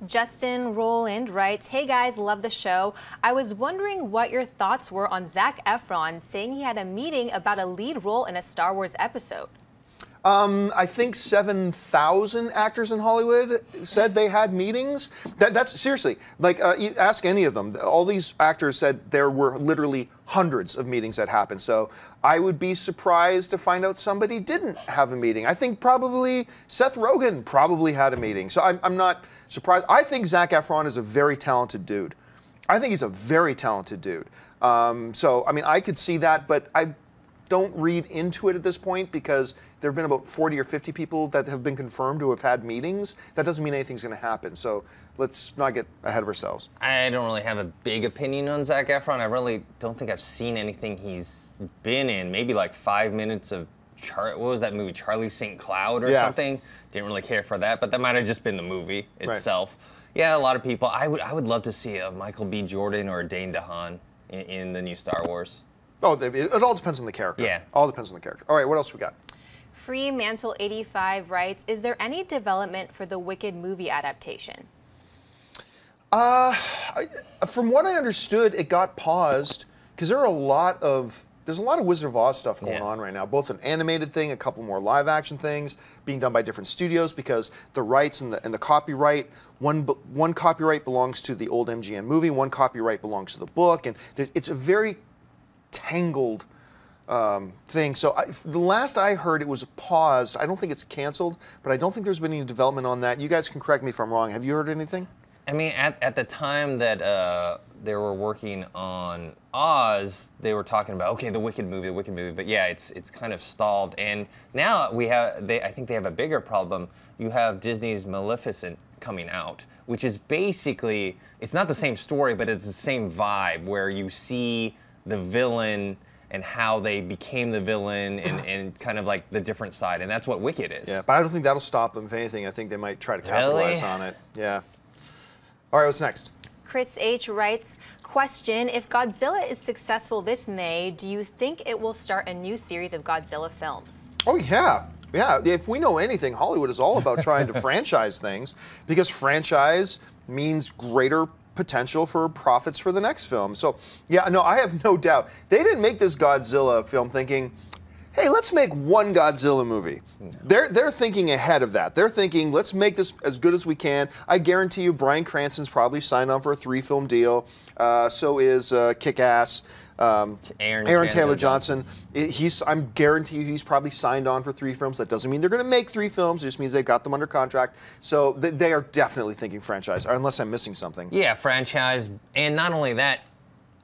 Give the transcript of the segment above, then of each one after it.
Justin Roland writes, "Hey guys, love the show. I was wondering what your thoughts were on Zac Efron saying he had a meeting about a lead role in a Star Wars episode." I think 7,000 actors in Hollywood said they had meetings. That's seriously, like, ask any of them. All these actors said there were literally hundreds of meetings that happened. So I would be surprised to find out somebody didn't have a meeting. I think probably Seth Rogen probably had a meeting. So I'm not surprised. I think Zac Efron is a very talented dude. I think he's a very talented dude. So, I mean, I could see that, but I don't read into it at this point because there have been about 40 or 50 people that have been confirmed who have had meetings. That doesn't mean anything's going to happen. So let's not get ahead of ourselves. I don't really have a big opinion on Zac Efron. I really don't think I've seen anything he's been in. Maybe like 5 minutes of, what was that movie, Charlie St. Cloud or something? Didn't really care for that, but that might have just been the movie itself. Right. Yeah, a lot of people. I would love to see a Michael B. Jordan or a Dane DeHaan in the new Star Wars. Oh, it all depends on the character. Yeah. All depends on the character. All right, what else we got? Freemantle85 writes, "Is there any development for the Wicked movie adaptation?" From what I understood, it got paused because there's a lot of Wizard of Oz stuff going on right now. Both an animated thing, a couple more live action things being done by different studios because the rights and the copyright. One copyright belongs to the old MGM movie. One copyright belongs to the book, and it's a very tangled thing. So the last I heard, it was paused. I don't think it's canceled, but I don't think there's been any development on that. You guys can correct me if I'm wrong. Have you heard anything? I mean, at the time that they were working on Oz, they were talking about, okay, the Wicked movie. But yeah, it's kind of stalled. And now I think they have a bigger problem. You have Disney's Maleficent coming out, which is basically, it's not the same story, but it's the same vibe where you see the villain and how they became the villain and kind of like the different side. And that's what Wicked is. Yeah, but I don't think that'll stop them. If anything, I think they might try to capitalize on it. Yeah. All right, what's next? Chris H. writes, "Question, if Godzilla is successful this May, do you think it will start a new series of Godzilla films?" Oh, yeah. Yeah, if we know anything, Hollywood is all about trying to franchise things because franchise means greater potential for profits for the next film. So, yeah, no, I have no doubt. They didn't make this Godzilla film thinking, hey, let's make one Godzilla movie. No. They're thinking ahead of that. They're thinking, let's make this as good as we can. I guarantee you Bryan Cranston's probably signed on for a 3-film deal. So is Kick-Ass. Aaron Taylor Johnson. I'm guarantee you he's probably signed on for 3 films. That doesn't mean they're going to make 3 films. It just means they got them under contract. So they are definitely thinking franchise, unless I'm missing something. Yeah, franchise. And not only that,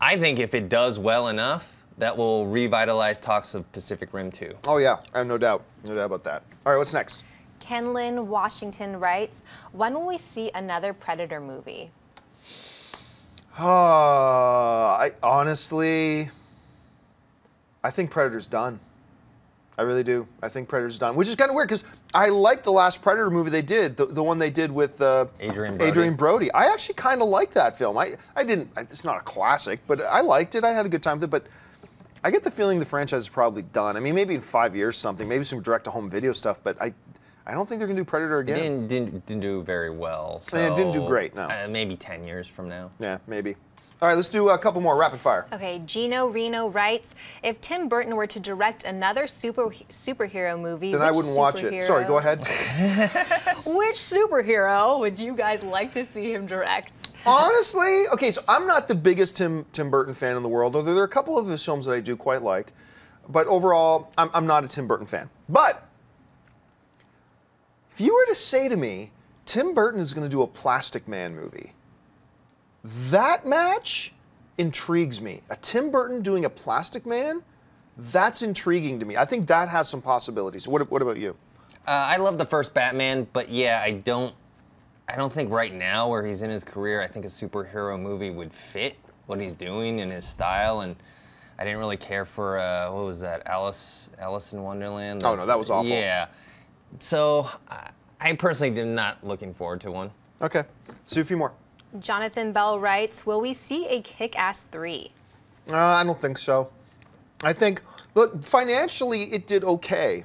I think if it does well enough, that will revitalize talks of Pacific Rim 2. Oh, yeah. I have no doubt. No doubt about that. All right, what's next? Kenlyn Washington writes, "When will we see another Predator movie?" Honestly, I think Predator's done. I really do. I think Predator's done, which is kind of weird because I liked the last Predator movie they did, the one they did with Adrian Brody. I actually kind of liked that film. I didn't. It's not a classic, but I liked it. I had a good time with it. But I get the feeling the franchise is probably done. I mean, maybe in 5 years something, maybe some direct-to-home video stuff, but I don't think they're going to do Predator again. It didn't do very well. So it didn't do great, no. Maybe 10 years from now. Yeah, maybe. All right, let's do a couple more rapid fire. Okay, Gino Reno writes, "If Tim Burton were to direct another superhero movie, then I wouldn't watch it." Sorry, go ahead. Which superhero would you guys like to see him direct? Honestly, okay, so I'm not the biggest Tim Burton fan in the world, although there are a couple of his films that I do quite like. But overall, I'm not a Tim Burton fan. But if you were to say to me, Tim Burton is going to do a Plastic Man movie, that match intrigues me. A Tim Burton doing a Plastic Man, that's intriguing to me. I think that has some possibilities. What about you? I love the first Batman, but yeah, I don't think right now where he's in his career, I think a superhero movie would fit what he's doing and his style. And I didn't really care for what was that, Alice in Wonderland? Oh no, that was awful. Yeah. So I personally am not looking forward to one. Okay, let's do a few more. Jonathan Bell writes, "Will we see a Kick-Ass 3? I don't think so. I think, look, financially it did okay,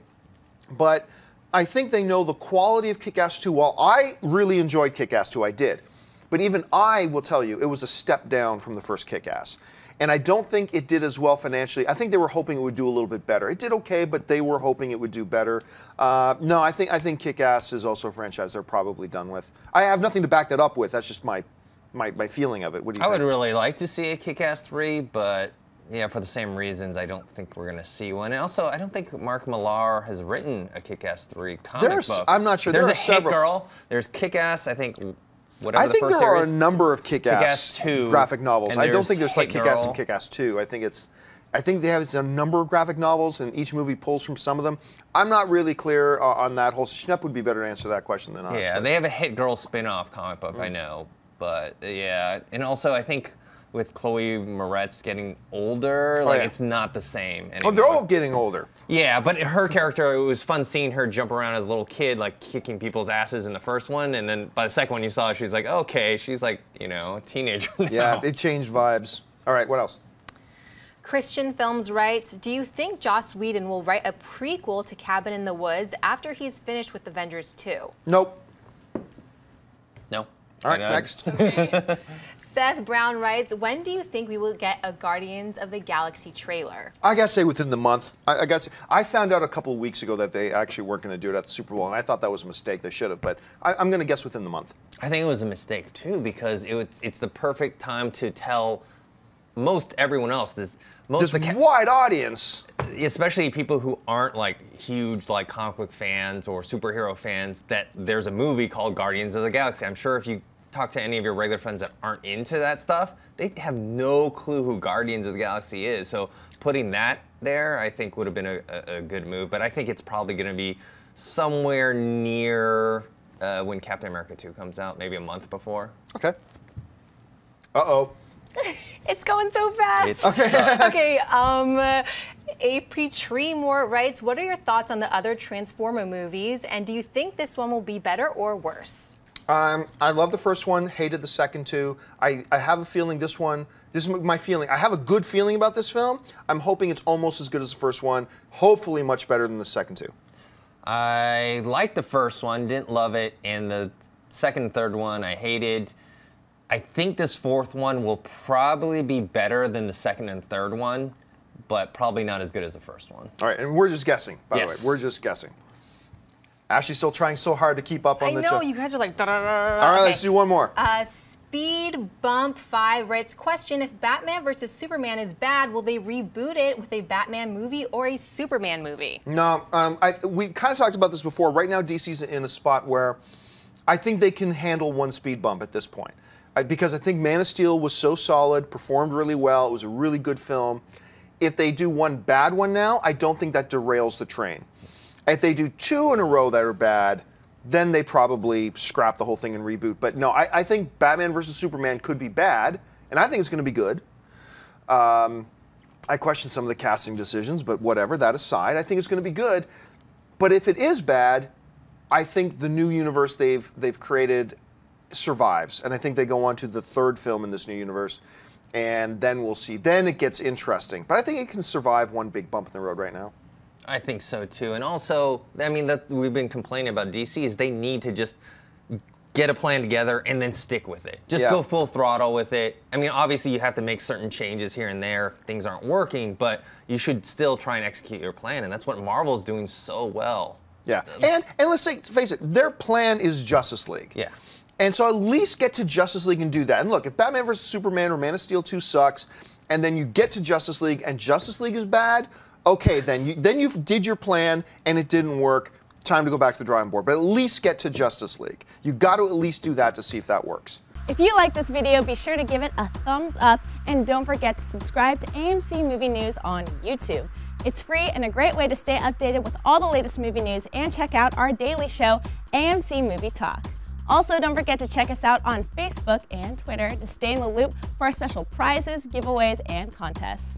but I think they know the quality of Kick-Ass 2. While I really enjoyed Kick-Ass 2, I did. But even I will tell you, it was a step down from the first Kick-Ass. And I don't think it did as well financially. I think they were hoping it would do a little bit better. It did okay, but they were hoping it would do better. No, I think Kick-Ass is also a franchise they're probably done with. I have nothing to back that up with. That's just my feeling of it. What do you think? I would really like to see a Kick-Ass 3, but yeah, for the same reasons, I don't think we're going to see one. And also, I don't think Mark Millar has written a Kick-Ass 3 comic book. I'm not sure. There's there a are several. Hit Girl. There's Kick-Ass, I think, whatever the I think first there are a series. number of Kick-Ass graphic novels. I don't think there's like Kick-Ass and Kick-Ass 2. I think they have a number of graphic novels, and each movie pulls from some of them. I'm not really clear on that whole. Schnepp would be better to answer that question than us. Yeah, they have a Hit Girl spin-off comic book, I know. But yeah, and also I think with Chloe Moretz getting older, it's not the same anymore. Oh, they're all getting older. Yeah, but her character, it was fun seeing her jump around as a little kid, like kicking people's asses in the first one, and then by the second one you saw her, she's like, okay, she's like, a teenager now. Yeah, it changed vibes. All right, what else? Christian Films writes, do you think Joss Whedon will write a prequel to Cabin in the Woods after he's finished with Avengers 2? Nope. No. All right, next. Seth Brown writes, when do you think we will get a Guardians of the Galaxy trailer? I gotta say within the month. I found out a couple of weeks ago that they actually weren't going to do it at the Super Bowl, and I thought that was a mistake. They should have, but I'm going to guess within the month. I think it was a mistake too, because it's the perfect time to tell most everyone else this wide audience, especially people who aren't like huge like comic book fans or superhero fans, that there's a movie called Guardians of the Galaxy. I'm sure if you talk to any of your regular friends that aren't into that stuff, they have no clue who Guardians of the Galaxy is. So putting that there, I think would have been a good move. But I think it's probably going to be somewhere near when Captain America 2 comes out, maybe a month before. Okay. Uh-oh. It's going so fast. Okay, A.P. Tremore writes, what are your thoughts on the other Transformer movies, and do you think this one will be better or worse? I love the first one, hated the second two. I have a feeling this is my feeling. I have a good feeling about this film. I'm hoping it's almost as good as the first one, hopefully much better than the second two. I liked the first one, didn't love it, and the second and third one I hated. I think this fourth one will probably be better than the second and third one, but probably not as good as the first one. All right, and we're just guessing, by the way. We're just guessing. Ashley's still trying so hard to keep up on the... I know, you guys are like... Da, da, da, da. All right, let's do one more. Speed Bump 5 writes, question, if Batman vs. Superman is bad, will they reboot it with a Batman movie or a Superman movie? No, we kind of talked about this before. Right now, DC's in a spot where I think they can handle one speed bump at this point. Because I think Man of Steel was so solid, performed really well, it was a really good film. If they do one bad one now, I don't think that derails the train. If they do two in a row that are bad, then they probably scrap the whole thing and reboot. But no, I think Batman vs. Superman could be bad, and I think it's going to be good. I question some of the casting decisions, but whatever, that aside, I think it's going to be good. But if it is bad, I think the new universe they've created survives, and I think they go on to the third film in this new universe, and then we'll see. Then it gets interesting. But I think it can survive one big bump in the road right now. I think so too. And also, I mean, that we've been complaining about DC is they need to just get a plan together and then stick with it. Just go full throttle with it. I mean, obviously you have to make certain changes here and there if things aren't working, but you should still try and execute your plan, and that's what Marvel's doing so well. Yeah, and let's face it, their plan is Justice League. Yeah. And so at least get to Justice League and do that. And look, if Batman vs. Superman or Man of Steel 2 sucks, and then you get to Justice League and Justice League is bad, okay, then you did your plan and it didn't work. Time to go back to the drawing board. But at least get to Justice League. You got to at least do that to see if that works. If you like this video, be sure to give it a thumbs up and don't forget to subscribe to AMC Movie News on YouTube. It's free and a great way to stay updated with all the latest movie news, and check out our daily show, AMC Movie Talk. Also, don't forget to check us out on Facebook and Twitter to stay in the loop for our special prizes, giveaways, and contests.